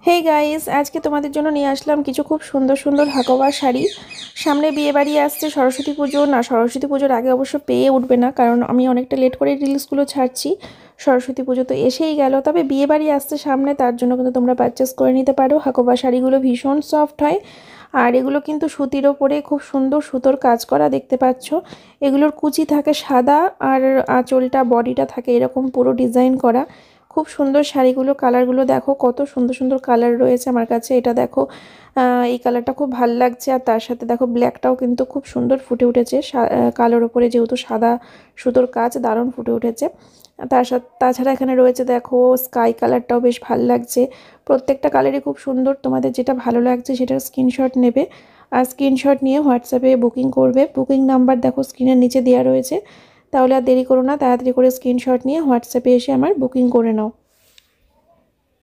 Hey guys, আজকে তোমাদের জন্য নিয়ে আসলাম কিছু খুব সুন্দর সুন্দর হাকোবা শাড়ি। সামনে বিয়ে বাড়ি আসছে, সরস্বতী পুজো না, সরস্বতী পুজোর আগে অবশ্য পেয়ে উঠবে না, কারণ আমি অনেকটা লেট করে রিলসগুলো ছাড়ছি। সরস্বতী পুজো তো এসেই গেল, তবে বিয়ে বাড়ি আসছে সামনে, তার জন্য কিন্তু তোমরা পারচেস করে নিতে পারো। হাকোবা শাড়িগুলো ভীষণ সফট হয়, আর এগুলো কিন্তু সুতির ওপরে খুব সুন্দর সুতোর কাজ করা, দেখতে পাচ্ছ। এগুলোর কুচি থাকে সাদা, আর আঁচলটা বডিটা থাকে এরকম পুরো ডিজাইন করা। খুব সুন্দর শাড়িগুলো, কালারগুলো দেখো কত সুন্দর সুন্দর কালার রয়েছে আমার কাছে। এটা দেখো, এই কালারটা খুব ভাল লাগছে, আর তার সাথে দেখো ব্ল্যাকটাও কিন্তু খুব সুন্দর ফুটে উঠেছে কালোর ওপরে, যেহেতু সাদা সুতোর কাজ, দারুণ ফুটে উঠেছে। তার সাথে তাছাড়া এখানে রয়েছে দেখো স্কাই কালারটাও বেশ ভাল লাগছে। প্রত্যেকটা কালারই খুব সুন্দর, তোমাদের যেটা ভালো লাগছে সেটার স্ক্রিনশট নেবে, আর স্ক্রিনশট নিয়ে হোয়াটসঅ্যাপে বুকিং করবে। বুকিং নাম্বার দেখো স্ক্রিনের নিচে দেওয়া রয়েছে। তাহলে আর দেরি করো না, তাড়াতাড়ি করে স্ক্রিনশট নিয়ে হোয়াটসঅ্যাপে এসে আমার বুকিং করে নাও।